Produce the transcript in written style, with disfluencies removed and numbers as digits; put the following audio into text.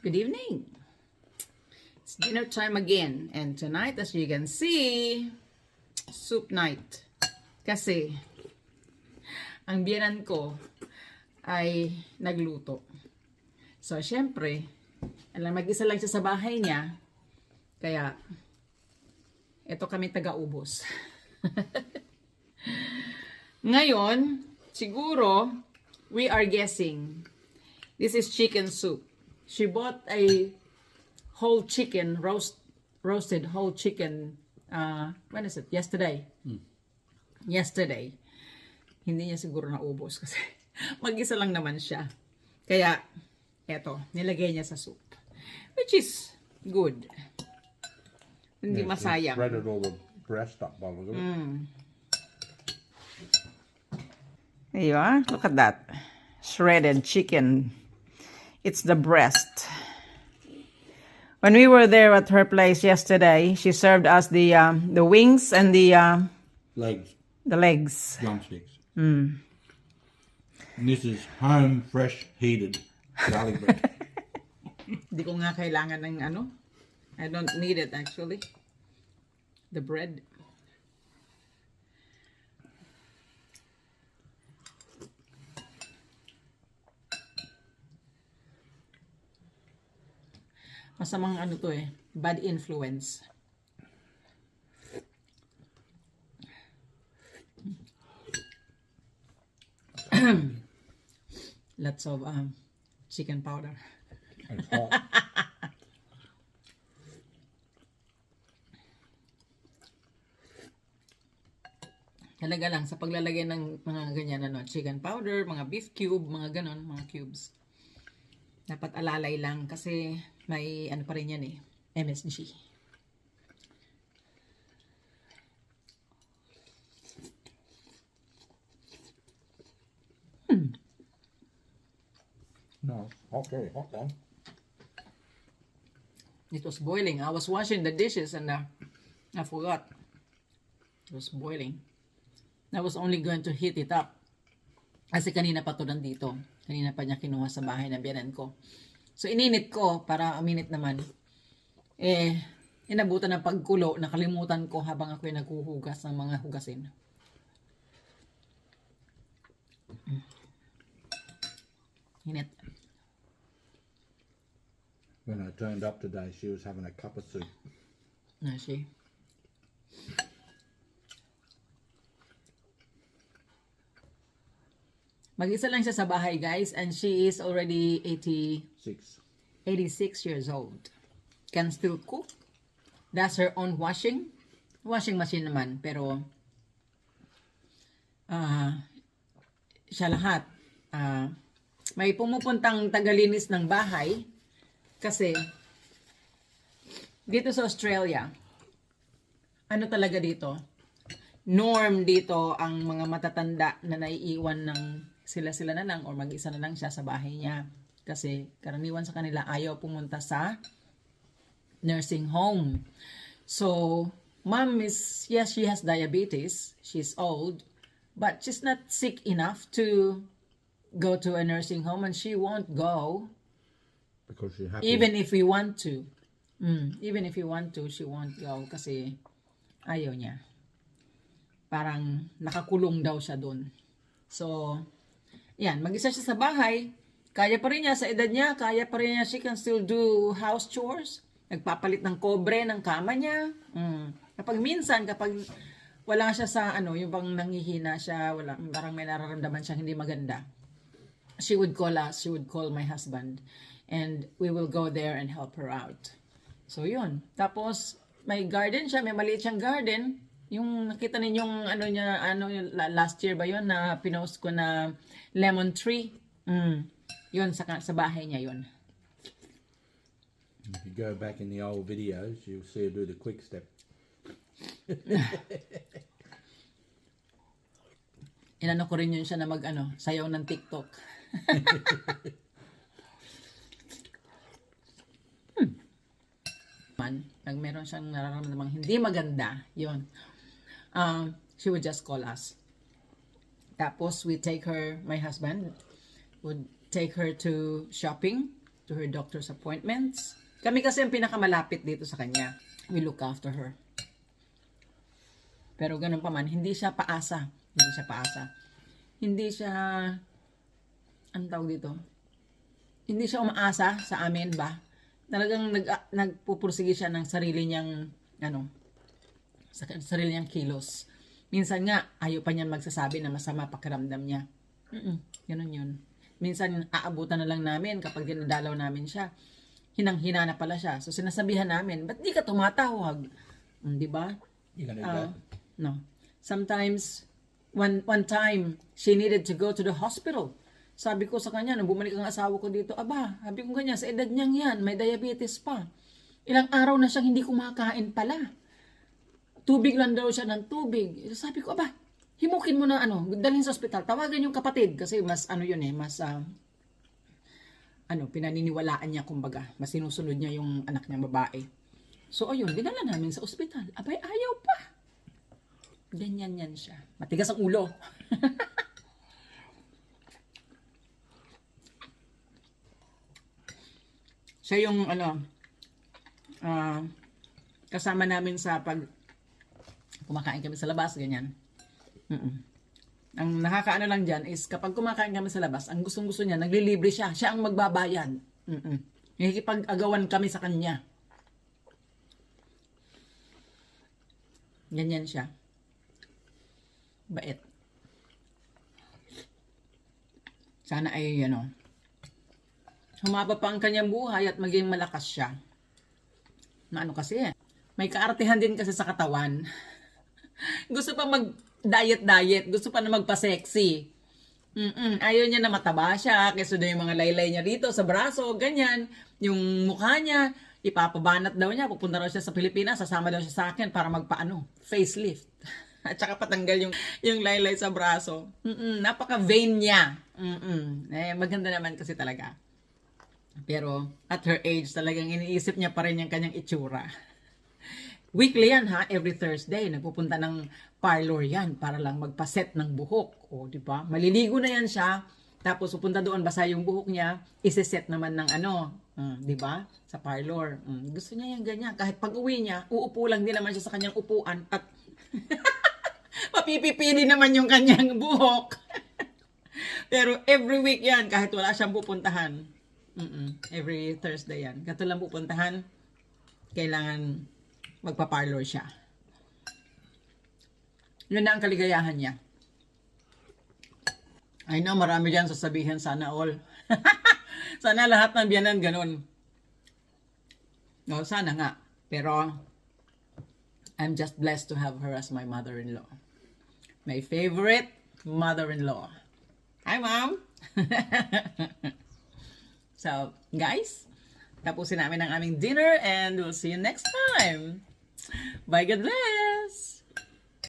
Good evening. It's dinner time again. And tonight, as you can see, soup night. Kasi, ang biyanan ko ay nagluto. So, syempre, mag-isa lang siya sa bahay niya. Kaya, ito kami taga-ubos. Ngayon, siguro, we are guessing. This is chicken soup. She bought a whole chicken, roasted whole chicken, when is it? Yesterday. Yesterday. Hindi niya siguro naubos kasi mag-isa lang naman siya. Kaya, eto, nilagay niya sa soup. Which is good. Hindi masayang. Shredded all the breast up by the look of it. There you are. Look at that. Shredded chicken. It's the breast. When we were there at her place yesterday, she served us the wings and the Legs, legs. drumsticks. And this is home, fresh, heated garlic bread. Hindi ko nga kailangan ng ano. I don't need it actually. The bread. Masamang ano to eh. Bad influence. Lots of chicken powder. It's hot. Talaga lang sa paglalagay ng mga ganyan ano, chicken powder, mga beef cube, mga ganon, mga cubes. Dapat alalay lang kasi may ano pa rin yan eh, MSG. No, hot, very hot though. It was boiling. I was washing the dishes and I forgot. It was boiling. I was only going to heat it up. Kasi kanina pa to nandito. Kanina pa niya kinuha sa bahay ng biyanan ko. So, ininit ko para minute naman. Inabutan ng pagkulo. Nakalimutan ko habang ako'y naghuhugas ng mga hugasin. Init. When I turned up today, she was having a cup of soup. Na siya. Mag-isa lang siya sa bahay, guys. And she is already 86 years old. Can still cook. Does her own washing. Washing machine naman. Pero, siya lahat. May pumupuntang tagalinis ng bahay. Kasi, dito sa Australia, ano talaga dito? Norm dito ang mga matatanda na naiiwan ng sila-sila na lang or mag-isa na lang siya sa bahay niya. Kasi karaniwan sa kanila ayaw pumunta sa nursing home. So, mom is, yes, she has diabetes. She's old. But she's not sick enough to go to a nursing home and she won't go. Because she's happy. Even if we want to. Even if we want to, she won't go kasi ayaw niya. Parang nakakulong daw siya doon. So, yan, mag-isa siya sa bahay. Kaya pa rin niya sa edad niya, kaya pa rin niya, she can still do house chores. Nagpapalit ng kobre ng kama niya. Kapag minsan, kapag wala siya sa ano, yung bang nanghihina siya, wala, parang may nararamdaman siya hindi maganda. She would call us, she would call my husband, and we will go there and help her out. So, yun. Tapos, may garden siya, may maliit siyang garden. Yung nakita ninyong ano niya, last year ba yun na pinost ko na lemon tree? Yun, sa bahay niya yun. If you go back in the old videos, you'll see her do the quick step. Inano ko rin yun siya na sayaw ng TikTok. Pag meron siyang nararamdamang hindi maganda, yun. She would just call us. Tapos we take her, my husband would take her to shopping, to to her doctor's appointments. Kami kasi ang pinakamalapit dito sa kanya. We look after her. Pero ganun pa man, hindi siya paasa. Hindi siya paasa. Hindi siya, anong tawag dito? Hindi siya umaasa sa amin ba? Talagang nagpupursige siya ng sarili niyang, sa sarili niyang kilos. Minsan nga, ayaw pa niya magsasabi na masama pakiramdam niya. Ganun yun. Minsan, aabutan na lang namin kapag dinadalaw namin siya. Hinang-hina na pala siya. So, sinasabihan namin, ba't di ka tumatawag? Di ba? You gonna do that? No. Sometimes, one time, she needed to go to the hospital. Sabi ko sa kanya, nung bumalik ang asawa ko dito, aba, sabi ko ganyan, sa edad niyang yan, may diabetes pa. Ilang araw na siyang hindi kumakain pala. Tubig lang daw siya ng tubig. Sabi ko, aba, himukin mo na dalhin sa ospital. Tawagan yung kapatid kasi mas pinaniniwalaan niya kumbaga. Mas sinusunod niya yung anak niyang babae. So ayun, dinala namin sa ospital. Abay, ayaw pa. Ganyan yan siya. Matigas ang ulo. Siya yung kasama namin sa pag kumakain kami sa labas, ganyan. Ang nakakaano lang dyan is kapag kumakain kami sa labas, ang gustong-gusto niya, naglilibre siya. Siya ang magbabayad. Nakikipag-agawan kami sa kanya. Ganyan siya. Bait. Sana ay, humaba pa ang kanyang buhay at maging malakas siya. Na kasi, may kaartihan din kasi sa katawan. Gusto pa mag-diet, gusto pa na magpa-sexy. Ayaw niya na mataba siya, kasi doon yung mga laylay niya dito sa braso, ganyan. Yung mukha niya, ipapabanat daw niya, pupunta raw siya sa Pilipinas, sasama daw siya sa akin para facelift. At saka patanggal yung laylay sa braso. Napaka-vain niya. Maganda naman kasi talaga. Pero at her age, talagang iniisip niya pa rin yung kanyang itsura. Weekly yan every Thursday. Nagpupunta ng parlor yan para lang magpaset ng buhok. O, di ba? Maliligo na yan siya. Tapos pupunta doon, basa yung buhok niya, isiset naman ng di ba? Sa parlor. Gusto niya yung ganyan. Kahit pag uwi niya, uupo lang din naman siya sa kanyang upuan at mapipipili naman yung kanyang buhok. Pero every week yan, kahit wala siyang pupuntahan. Every Thursday yan. Kato lang pupuntahan, kailangan magpa-parlor siya. Yun na ang kaligayahan niya. I know, marami dyan sasabihin, sana all. Sana lahat ng biyanan ganun. No, sana nga. Pero, I'm just blessed to have her as my mother-in-law. My favorite mother-in-law. Hi, Mom! So, guys, tapusin namin ang aming dinner and we'll see you next time. Bye, God bless!